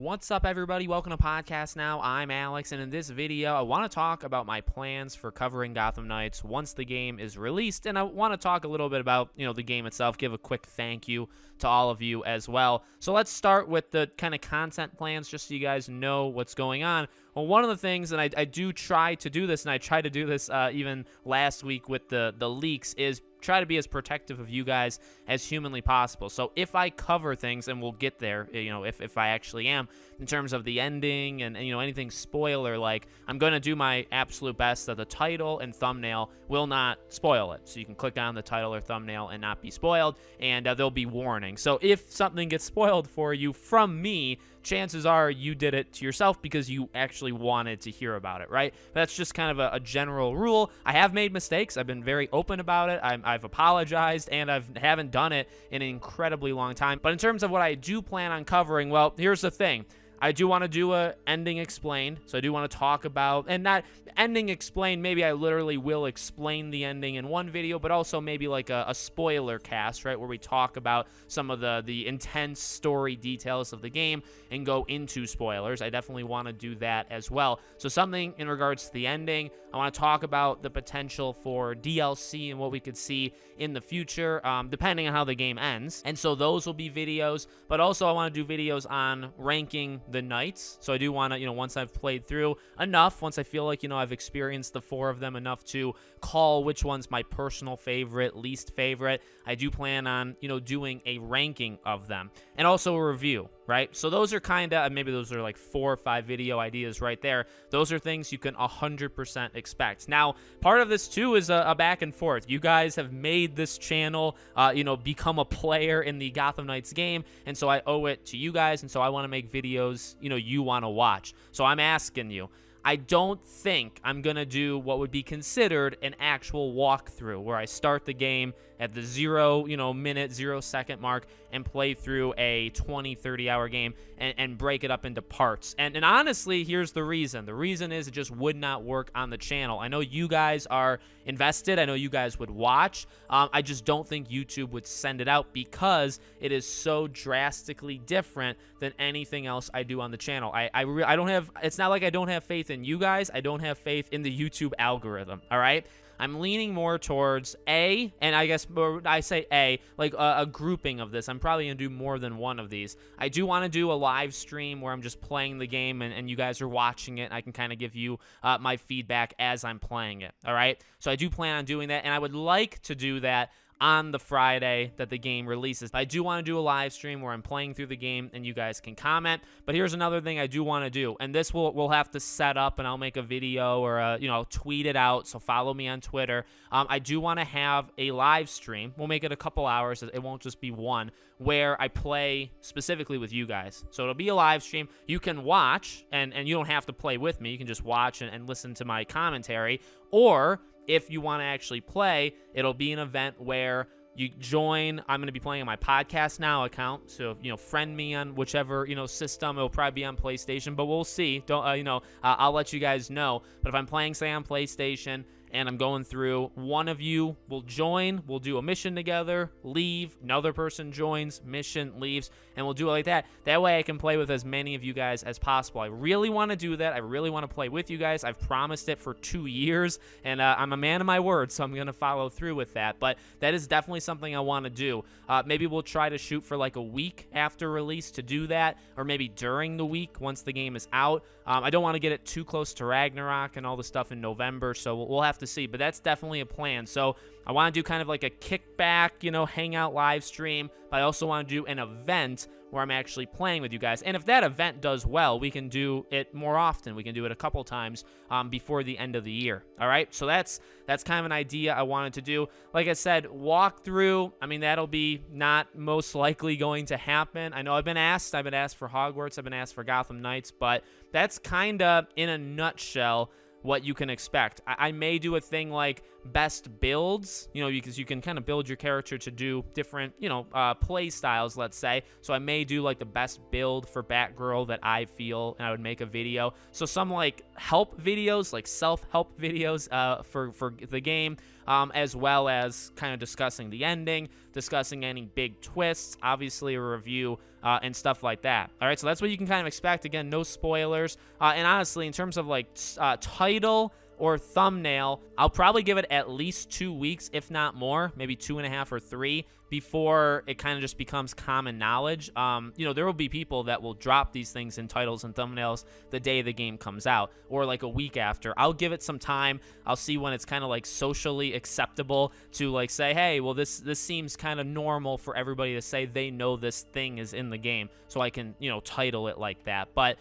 What's up, everybody? Welcome to Podcast Now. I'm Alex, and in this video, I want to talk about my plans for covering Gotham Knights once the game is released, and I want to talk a little bit about, the game itself, give a quick thank you to all of you as well. So let's start with the kind of content plans, just so you guys know what's going on. Well, one of the things, and I do try to do this, and I tried to do this even last week with the leaks, is try to be as protective of you guys as humanly possible. So if I cover things, and we'll get there, if I actually am, in terms of the ending and anything spoiler, like, I'm going to do my absolute best that the title and thumbnail will not spoil it. So you can click on the title or thumbnail and not be spoiled, and there'll be warning. So if something gets spoiled for you from me, chances are you did it to yourself because you actually wanted to hear about it, right? That's just kind of a general rule. I have made mistakes. I've been very open about it. I've apologized, and I haven't done it in an incredibly long time. But in terms of what I do plan on covering, well, here's the thing. I do want to do a ending explained, so I do want to talk about, and not ending explained, maybe I literally will explain the ending in one video, but also maybe like a spoiler cast, right, where we talk about some of the intense story details of the game and go into spoilers. I definitely want to do that as well. So something in regards to the ending, I want to talk about the potential for DLC and what we could see in the future, depending on how the game ends. And so those will be videos, but also I want to do videos on ranking the Knights. So I do want to, once I've played through enough, once I feel like, I've experienced the 4 of them enough to call which one's my personal favorite, least favorite, I do plan on, doing a ranking of them and also a review, right? So those are kind of, maybe those are like 4 or 5 video ideas right there. Those are things you can 100% expect. Now, part of this too is a back and forth. You guys have made this channel, become a player in the Gotham Knights game, and so I owe it to you guys, and so I want to make videos, you want to watch. So I'm asking you, I don't think I'm going to do what would be considered an actual walkthrough where I start the game at the 0 minute, 0 second mark and play through a 20, 30-hour game and break it up into parts. And honestly, here's the reason. The reason is it just would not work on the channel. I know you guys are invested. I know you guys would watch. I just don't think YouTube would send it out because it is so drastically different than anything else I do on the channel. I don't have, it's not like I don't have faith in you guys. I don't have faith in the YouTube algorithm, all right? I'm leaning more towards A, and I guess I say A, like a grouping of this. I'm probably going to do more than one of these. I do want to do a live stream where I'm just playing the game and you guys are watching it. And I can kind of give you my feedback as I'm playing it, all right? So I do plan on doing that, and I would like to do that on the Friday that the game releases. I do want to do a live stream where I'm playing through the game and you guys can comment. But here's another thing I do want to do, and this we'll have to set up, and I'll make a video or tweet it out. So follow me on Twitter. I do want to have a live stream. We'll make it a couple hours. It won't just be one, where I play specifically with you guys. So it'll be a live stream. You can watch, and you don't have to play with me. You can just watch and listen to my commentary. Or if you want to actually play, it'll be an event where you join. I'm going to be playing on my Podcast Now account, so friend me on whichever system. It'll probably be on PlayStation, but we'll see. Don't I'll let you guys know. But if I'm playing, say, on PlayStation, and I'm going through, one of you will join, we'll do a mission together, leave, another person joins, mission, leaves, and we'll do it like that. That way I can play with as many of you guys as possible. I really want to do that. I really want to play with you guys. I've promised it for 2 years, and I'm a man of my word, so I'm going to follow through with that. But that is definitely something I want to do. Maybe we'll try to shoot for like a week after release to do that, or maybe during the week once the game is out. I don't want to get it too close to Ragnarok and all the stuff in November, so we'll have to see, but that's definitely a plan. So I want to do kind of like a kickback, hangout live stream, but I also want to do an event where I'm actually playing with you guys. And if that event does well, we can do it more often. We can do it a couple times before the end of the year. All right, so that's kind of an idea I wanted to do. Like I said, walkthrough, that'll be not most likely going to happen. I know I've been asked for Hogwarts, I've been asked for Gotham Knights, but that's kind of in a nutshell what you can expect. I may do a thing like best builds, because you can kind of build your character to do different, play styles, let's say. So I may do like the best build for Batgirl that I feel, and I would make a video. So some like help videos, like self-help videos for the game, as well as kind of discussing the ending, discussing any big twists, obviously a review and stuff like that. All right, so that's what you can kind of expect. Again, no spoilers. And honestly, in terms of like title or thumbnail, I'll probably give it at least 2 weeks, if not more, maybe 2.5 or 3, before it kind of just becomes common knowledge. You know, there will be people that will drop these things in titles and thumbnails the day the game comes out, or like a week after. I'll give it some time. I'll see when it's kind of like socially acceptable to like say, hey, well, this seems kind of normal for everybody to say they know this thing is in the game, so I can, you know, title it like that. But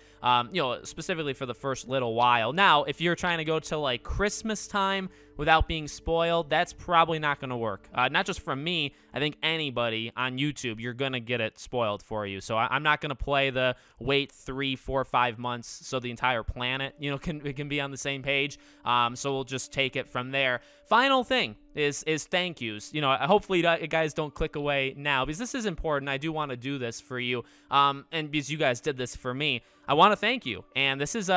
you know, specifically for the first little while. Now, if you're trying to go to like Christmas time without being spoiled, that's probably not going to work. Not just from me, I think anybody on YouTube, you're going to get it spoiled for you. So I'm not going to play the wait 3, 4, 5 months so the entire planet, you know, can be on the same page. So we'll just take it from there. Final thing is thank yous. You know, hopefully you guys don't click away now, because this is important. I do want to do this for you. And because you guys did this for me, I want to thank you. And this is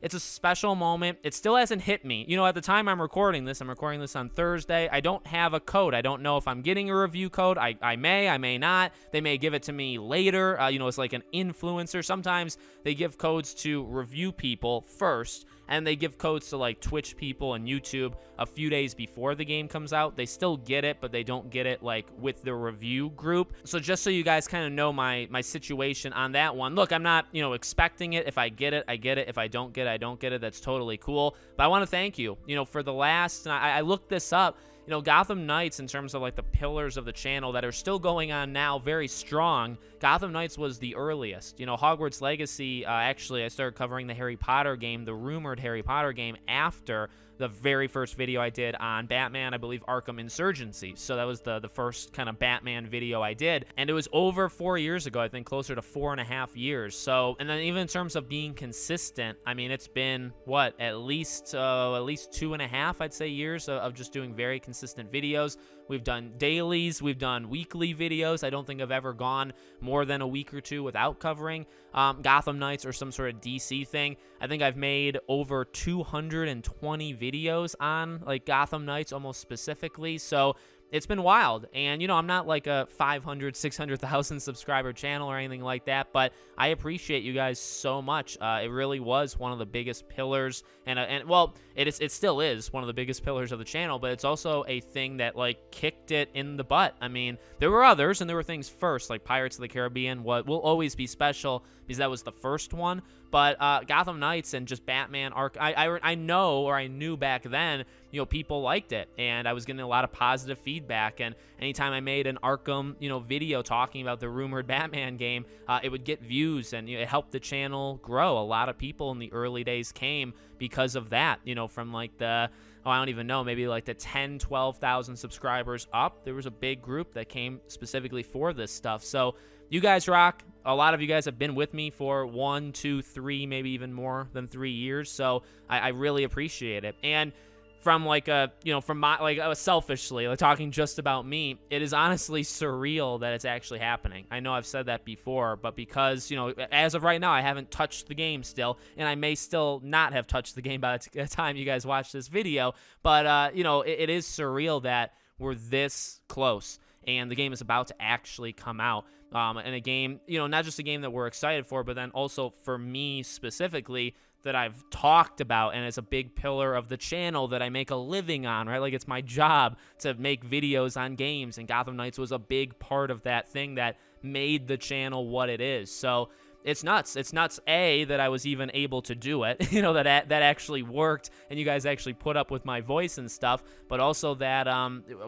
it's a special moment. It still hasn't hit me. You know, at the time I'm recording this on Thursday. I don't have a code. I don't know if I'm getting a review code. I may not. They may give it to me later. You know, it's like an influencer. Sometimes they give codes to review people first, and they give codes to like Twitch people and YouTube a few days before the game comes out. They still get it, but they don't get it like with the review group. So just so you guys kind of know my situation on that one. Look, I'm not, you know, expecting it. If I get it, I get it. If I don't get it, I don't get it. That's totally cool. But I want to thank you, you know, for the last, and I looked this up, you know, Gotham Knights, in terms of like the pillars of the channel that are still going on now very strong, Gotham Knights was the earliest. You know, Hogwarts Legacy, actually, I started covering the Harry Potter game, the rumored Harry Potter game, after the very first video I did on Batman, I believe Arkham Insurgency. So that was the first kind of Batman video I did. And it was over 4 years ago, I think closer to 4.5 years. So, and then even in terms of being consistent, I mean, it's been, what, at least 2.5, I'd say, years of just doing very consistent videos. We've done dailies, we've done weekly videos. I don't think I've ever gone more than a week or two without covering Gotham Knights or some sort of DC thing. I think I've made over 220 videos on like Gotham Knights almost specifically. So it's been wild. And, you know, I'm not like a 500, 600,000 subscriber channel or anything like that, but I appreciate you guys so much. It really was one of the biggest pillars, and well, it still is one of the biggest pillars of the channel, but it's also a thing that like kicked it in the butt. I mean, there were others, and there were things first, like Pirates of the Caribbean, what will always be special because that was the first one. But Gotham Knights and just Batman Arc, I know, or I knew back then, you know, people liked it, and I was getting a lot of positive feedback. And anytime I made an Arkham, you know, video talking about the rumored Batman game, it would get views, and you know, it helped the channel grow. A lot of people in the early days came because of that, you know, from like the, oh, I don't even know, maybe like the 10, 12,000 subscribers up. There was a big group that came specifically for this stuff. So you guys rock. A lot of you guys have been with me for 1, 2, 3, maybe even more than 3 years. So I really appreciate it. And from like a, you know, from my, like selfishly, like talking just about me, it is honestly surreal that it's actually happening. I know I've said that before, but because, you know, as of right now, I haven't touched the game still, and I may still not have touched the game by the time you guys watch this video. But, you know, it is surreal that we're this close and the game is about to actually come out. And a game, you know, not just a game that we're excited for, but then also for me specifically, that I've talked about, and it's a big pillar of the channel that I make a living on, right? Like, it's my job to make videos on games, and Gotham Knights was a big part of that thing that made the channel what it is. So it's nuts. It's nuts, A, that I was even able to do it, you know, that actually worked, and you guys actually put up with my voice and stuff, but also that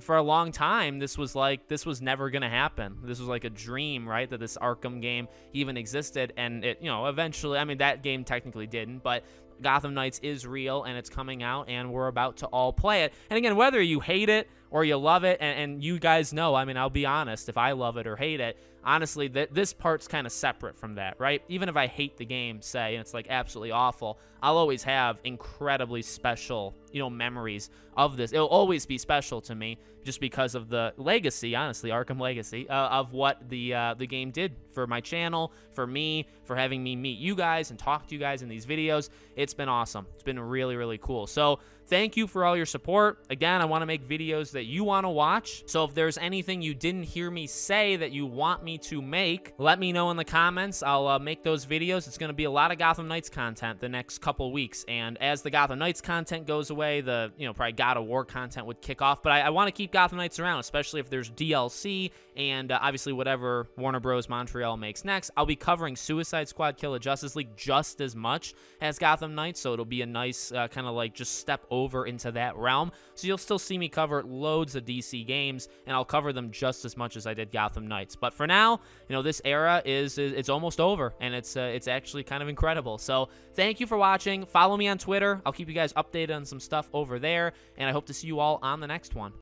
for a long time, this was never going to happen. This was like a dream, right, that this Arkham game even existed, and it, you know, eventually, I mean, that game technically didn't, but Gotham Knights is real, and it's coming out, and we're about to all play it. And again, whether you hate it or you love it, and you guys know, I mean, I'll be honest, if I love it or hate it, honestly, this part's kind of separate from that, right? Even if I hate the game, say, and it's like absolutely awful, I'll always have incredibly special, you know, memories of this. It'll always be special to me just because of the legacy, honestly, Arkham Legacy, of what the game did for my channel, for me, for having me meet you guys and talk to you guys in these videos. It's been awesome. It's been really, really cool. So thank you for all your support. Again, I want to make videos that you want to watch. So if there's anything you didn't hear me say that you want me to make, let me know in the comments. I'll make those videos. It's going to be a lot of Gotham Knights content the next couple weeks, and as the Gotham Knights content goes away, the probably God of War content would kick off. But I want to keep Gotham Knights around, especially if there's DLC and obviously whatever Warner Bros. Montreal makes next. I'll be covering Suicide Squad Kill the Justice League just as much as Gotham Knights, so it'll be a nice kind of like just step over into that realm. So you'll still see me cover loads of DC games, and I'll cover them just as much as I did Gotham Knights. But for now, this era it's almost over, and it's actually kind of incredible. So thank you for watching. Follow me on Twitter. I'll keep you guys updated on some stuff over there, and I hope to see you all on the next one.